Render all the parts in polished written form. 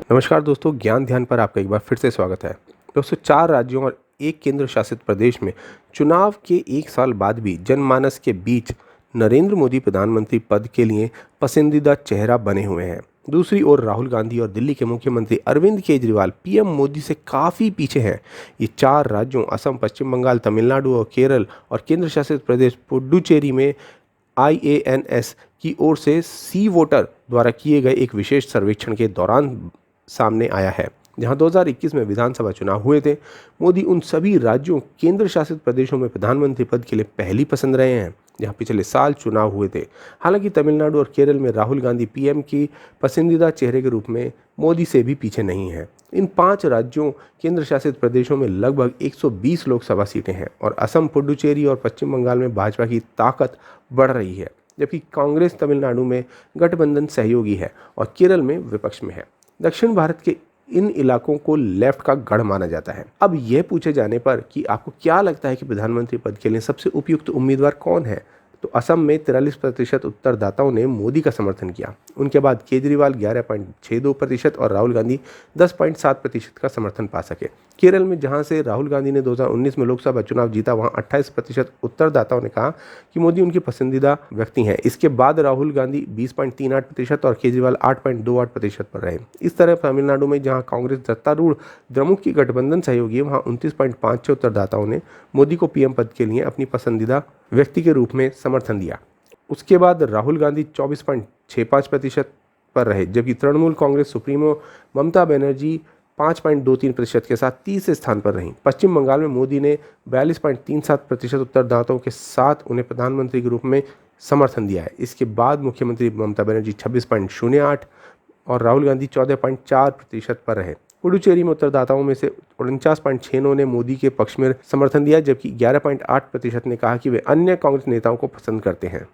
नमस्कार दोस्तों, ज्ञान ध्यान पर आपका एक बार फिर से स्वागत है। दोस्तों, 4 राज्यों और एक केंद्र शासित प्रदेश में चुनाव के 1 साल बाद भी जनमानस के बीच नरेंद्र मोदी प्रधानमंत्री पद के लिए पसंदीदा चेहरा बने हुए हैं। दूसरी ओर राहुल गांधी और दिल्ली के मुख्यमंत्री अरविंद केजरीवाल पीएम मोदी से काफ़ी पीछे हैं। ये 4 राज्यों असम, पश्चिम बंगाल, तमिलनाडु और केरल और केंद्र शासित प्रदेश पुडुचेरी में IANS की ओर से सी वोटर द्वारा किए गए एक विशेष सर्वेक्षण के दौरान सामने आया है, जहां 2021 में विधानसभा चुनाव हुए थे। मोदी उन सभी राज्यों, केंद्र शासित प्रदेशों में प्रधानमंत्री पद के लिए पहली पसंद रहे हैं जहां पिछले साल चुनाव हुए थे। हालांकि तमिलनाडु और केरल में राहुल गांधी पीएम की पसंदीदा चेहरे के रूप में मोदी से भी पीछे नहीं हैं। इन 5 राज्यों, केंद्र शासित प्रदेशों में लगभग 120 लोकसभा सीटें हैं और असम, पुडुचेरी और पश्चिम बंगाल में भाजपा की ताकत बढ़ रही है, जबकि कांग्रेस तमिलनाडु में गठबंधन सहयोगी है और केरल में विपक्ष में है। दक्षिण भारत के इन इलाकों को लेफ्ट का गढ़ माना जाता है। अब यह पूछे जाने पर कि आपको क्या लगता है कि प्रधानमंत्री पद के लिए सबसे उपयुक्त उम्मीदवार कौन है, तो असम में 43% उत्तरदाताओं ने मोदी का समर्थन किया। उनके बाद केजरीवाल 11.62% और राहुल गांधी 10.7% का समर्थन पा सके। केरल में, जहां से राहुल गांधी ने 2019 में लोकसभा चुनाव जीता, वहां 28% उत्तरदाताओं ने कहा कि मोदी उनके पसंदीदा व्यक्ति हैं। इसके बाद राहुल गांधी 20.38% और केजरीवाल 8.28% पर रहे। इस तरह तमिलनाडु में, जहां कांग्रेस सत्तारूढ़ द्रमुक की गठबंधन सहयोगी है, वहां 29.56 उत्तरदाताओं ने मोदी को पीएम पद के लिए अपनी पसंदीदा व्यक्ति के रूप में समर्थन दिया। उसके बाद राहुल गांधी 24.65% पर रहे, जबकि तृणमूल कांग्रेस सुप्रीमो ममता बनर्जी 5.23% के साथ तीसरे स्थान पर रहीं। पश्चिम बंगाल में मोदी ने 42.37% उत्तरदाताओं के साथ उन्हें प्रधानमंत्री के रूप में समर्थन दिया है। इसके बाद मुख्यमंत्री ममता बनर्जी 26.08 और राहुल गांधी 14.4% पर रहे। पुडुचेरी में उत्तरदाताओं में से 49.69 ने मोदी के पक्ष में समर्थन दिया, जबकि 11.8% ने कहा कि वे अन्य कांग्रेस नेताओं को पसंद करते हैं।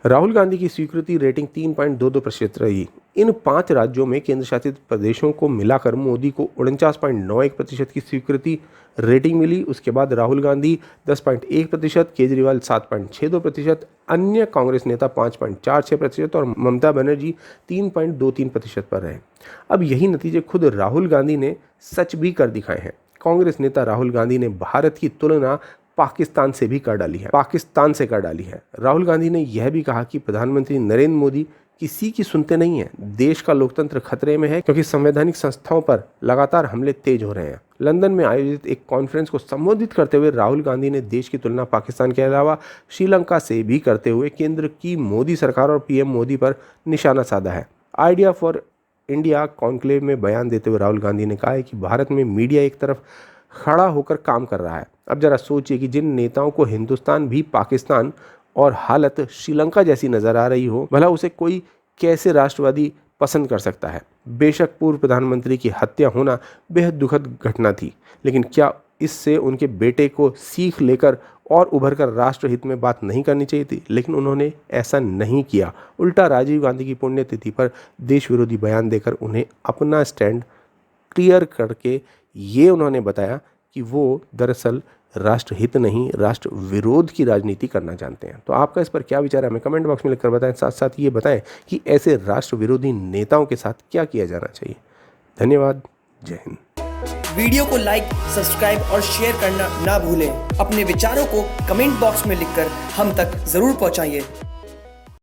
राहुल गांधी की स्वीकृति रेटिंग 3.22% रही। इन 5 राज्यों में केंद्र शासित प्रदेशों को मिलाकर मोदी को 49.91% की स्वीकृति रेटिंग मिली। उसके बाद राहुल गांधी 10.1%, केजरीवाल 7.62%, अन्य कांग्रेस नेता 5.46% और ममता बनर्जी 3.23% पर रहे। अब यही नतीजे खुद राहुल गांधी ने सच भी कर दिखाए हैं। कांग्रेस नेता राहुल गांधी ने भारत की तुलना पाकिस्तान से कर डाली है। राहुल गांधी ने यह भी कहा कि प्रधानमंत्री नरेंद्र मोदी किसी की सुनते नहीं है। देश का लोकतंत्र खतरे में है क्योंकि संवैधानिक संस्थाओं पर लगातार हमले तेज हो रहे हैं। लंदन में आयोजित एक कॉन्फ्रेंस को संबोधित करते हुए राहुल गांधी ने देश की तुलना पाकिस्तान के अलावा श्रीलंका से भी करते हुए केंद्र की मोदी सरकार और पीएम मोदी पर निशाना साधा है। आइडिया फॉर इंडिया कॉन्क्लेव में बयान देते हुए राहुल गांधी ने कहा है कि भारत में मीडिया एक तरफ खड़ा होकर काम कर रहा है। अब जरा सोचिए कि जिन नेताओं को हिंदुस्तान भी पाकिस्तान और हालत श्रीलंका जैसी नजर आ रही हो, भला उसे कोई कैसे राष्ट्रवादी पसंद कर सकता है। बेशक पूर्व प्रधानमंत्री की हत्या होना बेहद दुखद घटना थी, लेकिन क्या इससे उनके बेटे को सीख लेकर और उभरकर राष्ट्रहित में बात नहीं करनी चाहिए थी? लेकिन उन्होंने ऐसा नहीं किया। उल्टा राजीव गांधी की पुण्यतिथि पर देश विरोधी बयान देकर उन्हें अपना स्टैंड क्लियर करके ये उन्होंने बताया कि वो दरअसल राष्ट्रहित नहीं, राष्ट्र विरोध की राजनीति करना जानते हैं। तो आपका इस पर क्या विचार है, हमें कमेंट बॉक्स में लिखकर बताएं। साथ साथ ये बताएं कि ऐसे राष्ट्र विरोधी नेताओं के साथ क्या किया जाना चाहिए। धन्यवाद। जय हिंद। वीडियो को लाइक, सब्सक्राइब और शेयर करना ना भूलें। अपने विचारों को कमेंट बॉक्स में लिखकर हम तक जरूर पहुंचाइए।